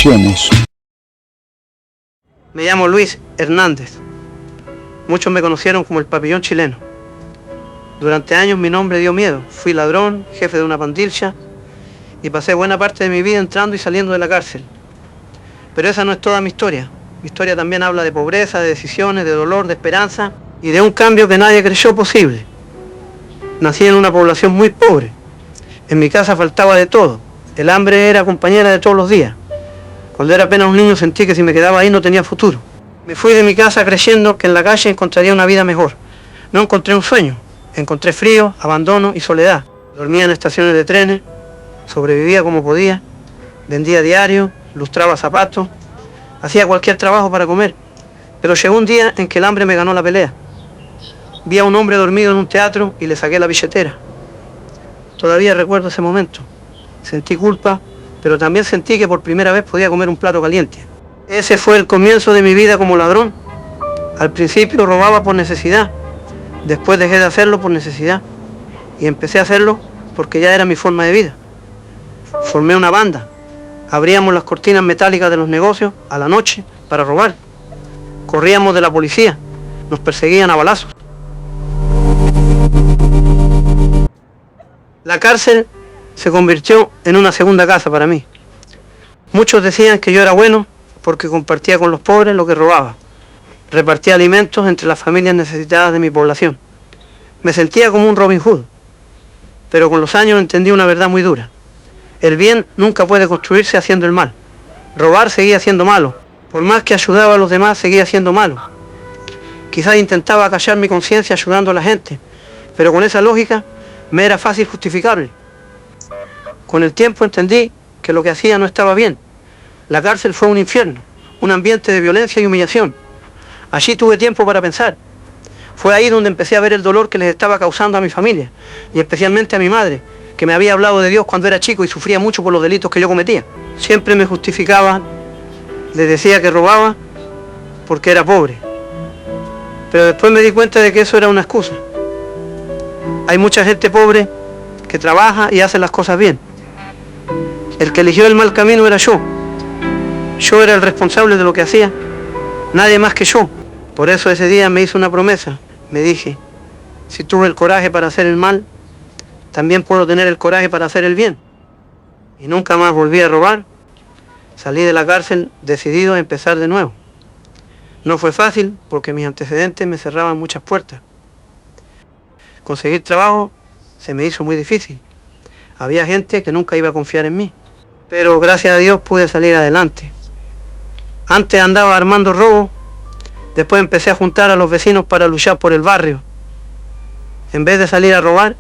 Confesiones. Me llamo Luis Hernández. Muchos me conocieron como el Papillón chileno. Durante años mi nombre dio miedo. Fui ladrón, jefe de una pandilla y pasé buena parte de mi vida entrando y saliendo de la cárcel. Pero esa no es toda mi historia. Mi historia también habla de pobreza, de decisiones, de dolor, de esperanza y de un cambio que nadie creyó posible. Nací en una población muy pobre. En mi casa faltaba de todo. El hambre era compañera de todos los días. Cuando era apenas un niño sentí que si me quedaba ahí no tenía futuro. Me fui de mi casa creyendo que en la calle encontraría una vida mejor. No encontré un sueño. Encontré frío, abandono y soledad. Dormía en estaciones de trenes, sobrevivía como podía, vendía diario, lustraba zapatos, hacía cualquier trabajo para comer. Pero llegó un día en que el hambre me ganó la pelea. Vi a un hombre dormido en un teatro y le saqué la billetera. Todavía recuerdo ese momento. Sentí culpa, pero también sentí que por primera vez podía comer un plato caliente. Ese fue el comienzo de mi vida como ladrón. Al principio robaba por necesidad. Después dejé de hacerlo por necesidad. Y empecé a hacerlo porque ya era mi forma de vida. Formé una banda. Abríamos las cortinas metálicas de los negocios a la noche para robar. Corríamos de la policía. Nos perseguían a balazos. La cárcel se convirtió en una segunda casa para mí. Muchos decían que yo era bueno porque compartía con los pobres lo que robaba. Repartía alimentos entre las familias necesitadas de mi población. Me sentía como un Robin Hood. Pero con los años entendí una verdad muy dura. El bien nunca puede construirse haciendo el mal. Robar seguía siendo malo. Por más que ayudaba a los demás, seguía siendo malo. Quizás intentaba acallar mi conciencia ayudando a la gente, pero con esa lógica me era fácil justificarle. Con el tiempo entendí que lo que hacía no estaba bien. La cárcel fue un infierno, un ambiente de violencia y humillación. Allí tuve tiempo para pensar. Fue ahí donde empecé a ver el dolor que les estaba causando a mi familia, y especialmente a mi madre, que me había hablado de Dios cuando era chico y sufría mucho por los delitos que yo cometía. Siempre me justificaba, les decía que robaba porque era pobre. Pero después me di cuenta de que eso era una excusa. Hay mucha gente pobre que trabaja y hace las cosas bien. El que eligió el mal camino era yo. Yo era el responsable de lo que hacía, nadie más que yo. Por eso ese día me hice una promesa. Me dije, si tuve el coraje para hacer el mal, también puedo tener el coraje para hacer el bien. Y nunca más volví a robar. Salí de la cárcel decidido a empezar de nuevo. No fue fácil porque mis antecedentes me cerraban muchas puertas. Conseguir trabajo se me hizo muy difícil. Había gente que nunca iba a confiar en mí. Pero gracias a Dios pude salir adelante. Antes andaba armando robos. Después empecé a juntar a los vecinos para luchar por el barrio. En vez de salir a robar,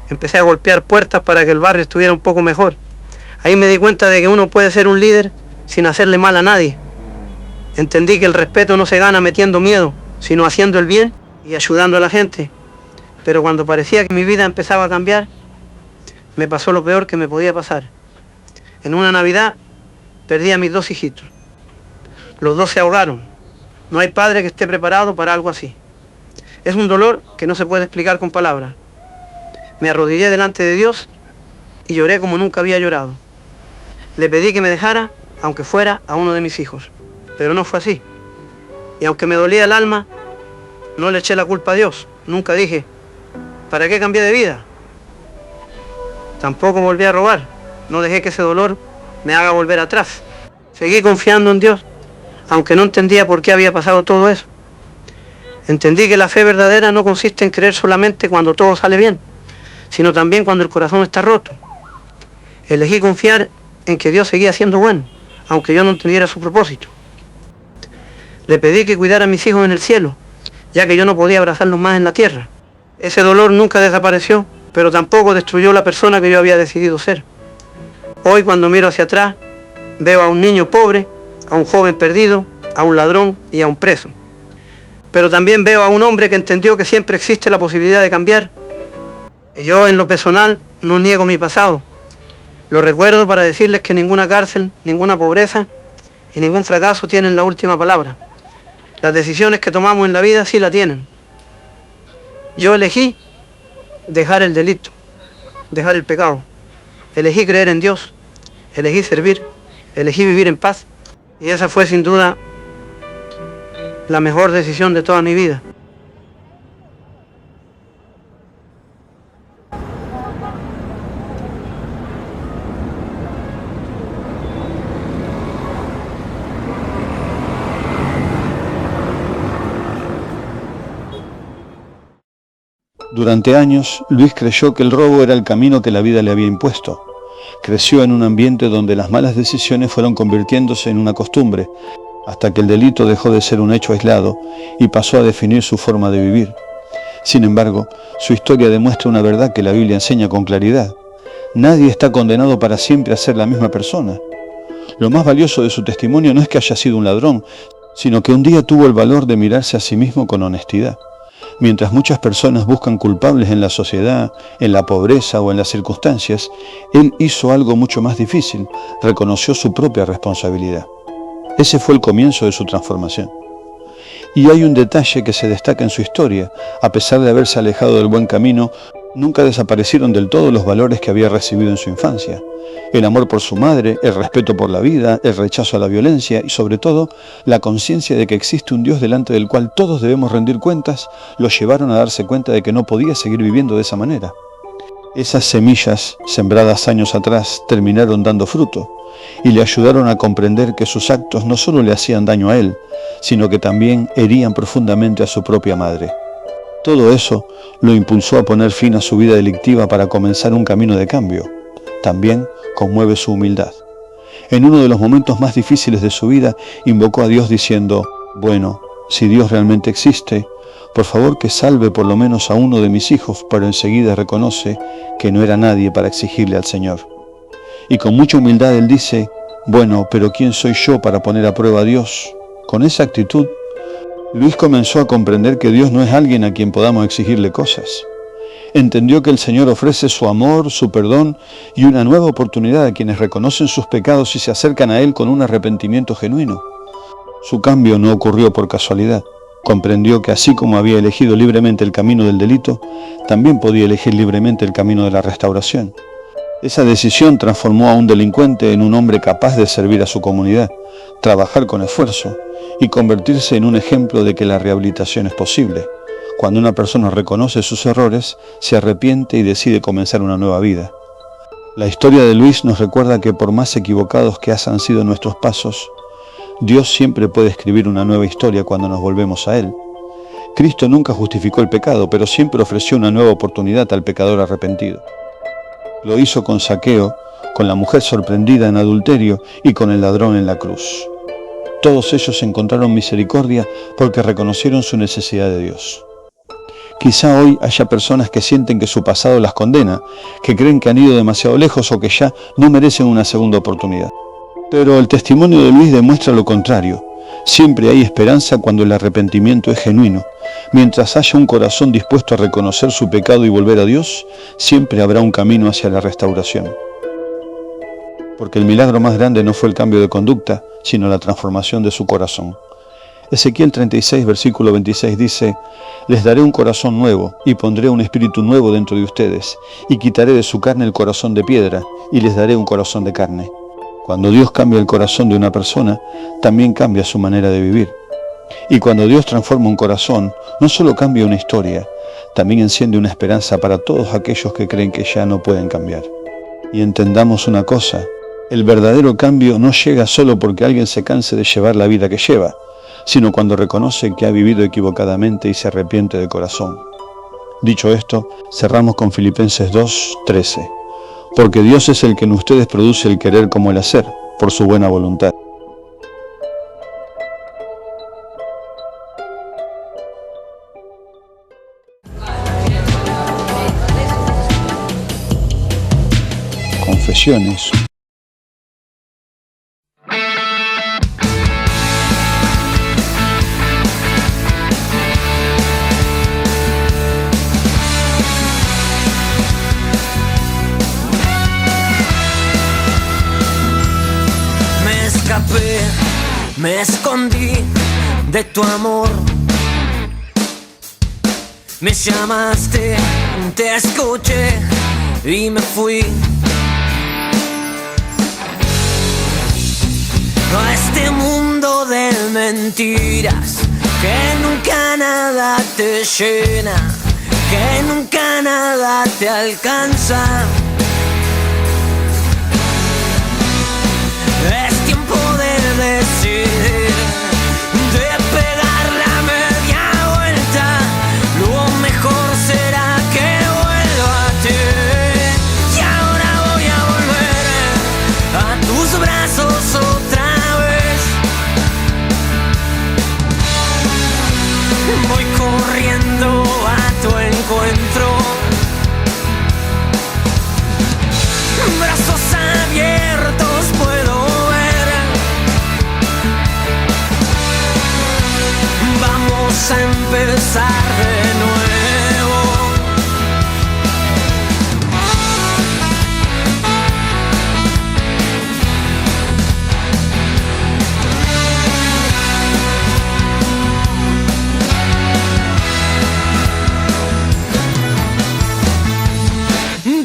empecé a golpear puertas para que el barrio estuviera un poco mejor. Ahí me di cuenta de que uno puede ser un líder sin hacerle mal a nadie. Entendí que el respeto no se gana metiendo miedo, sino haciendo el bien y ayudando a la gente. Pero cuando parecía que mi vida empezaba a cambiar, me pasó lo peor que me podía pasar. En una Navidad perdí a mis 2 hijitos. Los 2 se ahogaron. No hay padre que esté preparado para algo así. Es un dolor que no se puede explicar con palabras. Me arrodillé delante de Dios y lloré como nunca había llorado. Le pedí que me dejara, aunque fuera a uno de mis hijos. Pero no fue así. Y aunque me dolía el alma, no le eché la culpa a Dios. Nunca dije, ¿para qué cambié de vida? Tampoco volví a robar. No dejé que ese dolor me haga volver atrás. Seguí confiando en Dios, aunque no entendía por qué había pasado todo eso. Entendí que la fe verdadera no consiste en creer solamente cuando todo sale bien, sino también cuando el corazón está roto. Elegí confiar en que Dios seguía siendo bueno, aunque yo no entendiera su propósito. Le pedí que cuidara a mis hijos en el cielo, ya que yo no podía abrazarlos más en la tierra. Ese dolor nunca desapareció, pero tampoco destruyó la persona que yo había decidido ser. Hoy, cuando miro hacia atrás, veo a un niño pobre, a un joven perdido, a un ladrón y a un preso. Pero también veo a un hombre que entendió que siempre existe la posibilidad de cambiar. Yo, en lo personal, no niego mi pasado. Lo recuerdo para decirles que ninguna cárcel, ninguna pobreza y ningún fracaso tienen la última palabra. Las decisiones que tomamos en la vida sí la tienen. Yo elegí dejar el delito, dejar el pecado. Elegí creer en Dios, elegí servir Elegí vivir en paz y esa fue sin duda la mejor decisión de toda mi vida. Durante años, Luis creyó que el robo era el camino que la vida le había impuesto. Creció en un ambiente donde las malas decisiones fueron convirtiéndose en una costumbre, hasta que el delito dejó de ser un hecho aislado y pasó a definir su forma de vivir. Sin embargo, su historia demuestra una verdad que la Biblia enseña con claridad. Nadie está condenado para siempre a ser la misma persona. Lo más valioso de su testimonio no es que haya sido un ladrón, sino que un día tuvo el valor de mirarse a sí mismo con honestidad. Mientras muchas personas buscan culpables en la sociedad, en la pobreza o en las circunstancias, él hizo algo mucho más difícil, reconoció su propia responsabilidad. Ese fue el comienzo de su transformación. Y hay un detalle que se destaca en su historia. A pesar de haberse alejado del buen camino, nunca desaparecieron del todo los valores que había recibido en su infancia. El amor por su madre, el respeto por la vida, el rechazo a la violencia y sobre todo, la conciencia de que existe un Dios delante del cual todos debemos rendir cuentas, lo llevaron a darse cuenta de que no podía seguir viviendo de esa manera. Esas semillas, sembradas años atrás, terminaron dando fruto y le ayudaron a comprender que sus actos no solo le hacían daño a él, sino que también herían profundamente a su propia madre. Todo eso lo impulsó a poner fin a su vida delictiva para comenzar un camino de cambio. También conmueve su humildad. En uno de los momentos más difíciles de su vida, invocó a Dios diciendo: bueno, si Dios realmente existe, por favor que salve por lo menos a uno de mis hijos, pero enseguida reconoce que no era nadie para exigirle al Señor. Y con mucha humildad él dice: bueno, pero ¿quién soy yo para poner a prueba a Dios? Con esa actitud, Luis comenzó a comprender que Dios no es alguien a quien podamos exigirle cosas. Entendió que el Señor ofrece su amor, su perdón y una nueva oportunidad a quienes reconocen sus pecados y se acercan a Él con un arrepentimiento genuino. Su cambio no ocurrió por casualidad. Comprendió que así como había elegido libremente el camino del delito, también podía elegir libremente el camino de la restauración. Esa decisión transformó a un delincuente en un hombre capaz de servir a su comunidad, trabajar con esfuerzo y convertirse en un ejemplo de que la rehabilitación es posible. Cuando una persona reconoce sus errores, se arrepiente y decide comenzar una nueva vida. La historia de Luis nos recuerda que por más equivocados que hayan sido nuestros pasos, Dios siempre puede escribir una nueva historia cuando nos volvemos a Él. Cristo nunca justificó el pecado, pero siempre ofreció una nueva oportunidad al pecador arrepentido. Lo hizo con Zaqueo, con la mujer sorprendida en adulterio y con el ladrón en la cruz. Todos ellos encontraron misericordia porque reconocieron su necesidad de Dios. Quizá hoy haya personas que sienten que su pasado las condena, que creen que han ido demasiado lejos o que ya no merecen una segunda oportunidad. Pero el testimonio de Luis demuestra lo contrario. Siempre hay esperanza cuando el arrepentimiento es genuino. Mientras haya un corazón dispuesto a reconocer su pecado y volver a Dios, siempre habrá un camino hacia la restauración. Porque el milagro más grande no fue el cambio de conducta, sino la transformación de su corazón. Ezequiel 36, versículo 26 dice: les daré un corazón nuevo y pondré un espíritu nuevo dentro de ustedes y quitaré de su carne el corazón de piedra y les daré un corazón de carne. Cuando Dios cambia el corazón de una persona, también cambia su manera de vivir. Y cuando Dios transforma un corazón, no solo cambia una historia, también enciende una esperanza para todos aquellos que creen que ya no pueden cambiar. Y entendamos una cosa: el verdadero cambio no llega solo porque alguien se canse de llevar la vida que lleva, sino cuando reconoce que ha vivido equivocadamente y se arrepiente de corazón. Dicho esto, cerramos con Filipenses 2:13. Porque Dios es el que en ustedes produce el querer como el hacer, por su buena voluntad. Confesiones. Me escondí de tu amor, me llamaste, te escuché y me fui. a este mundo de mentiras, que nunca nada te llena, que nunca nada te alcanza. Es tiempo de decidir, de pegar la media vuelta. Lo mejor será que vuelva a ti. Y ahora voy a volver a tus brazos otra vez. Voy corriendo a tu encuentro, brazos abiertos puedo ver. Vamos a empezar de nuevo.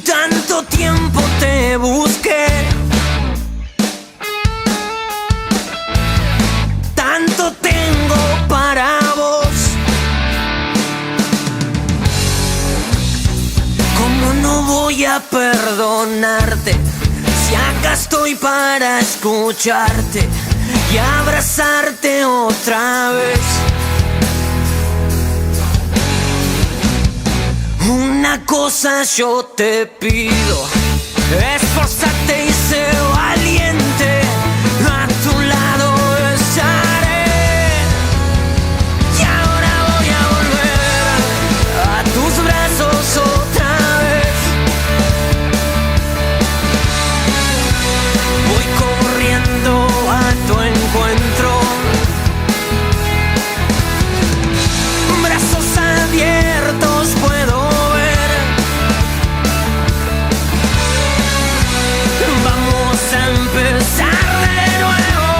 Tanto tiempo te busqué, tanto tengo para vos. ¿Cómo no voy a perdonarte si acá estoy para escucharte y abrazarte otra vez? Una cosa yo te pido, esforzate y sé valiente, a tu lado estaré. Y ahora voy a volver a tus brazos otra vez. Voy corriendo a tu encuentro, brazos abiertos puedo. Vamos a empezar de nuevo.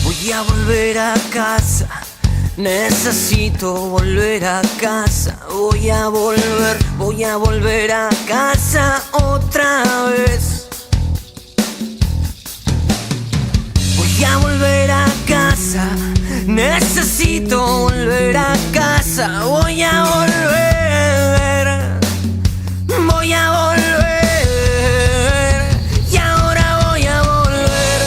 Voy a volver a casa, necesito volver a casa. Voy a volver a casa otra vez. Voy a volver a casa, necesito volver a casa. Voy a volver, voy a volver. Y ahora voy a volver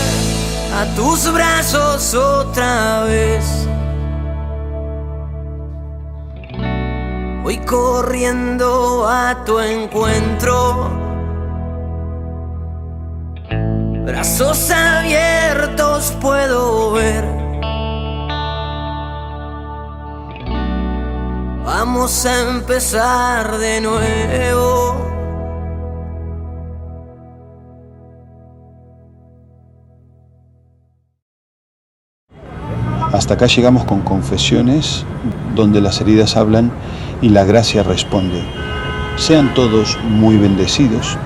a tus brazos otra vez. Voy corriendo a tu encuentro, brazos abiertos puedo ver. Vamos a empezar de nuevo. Hasta acá llegamos con Confesiones, donde las heridas hablan y la gracia responde. Sean todos muy bendecidos.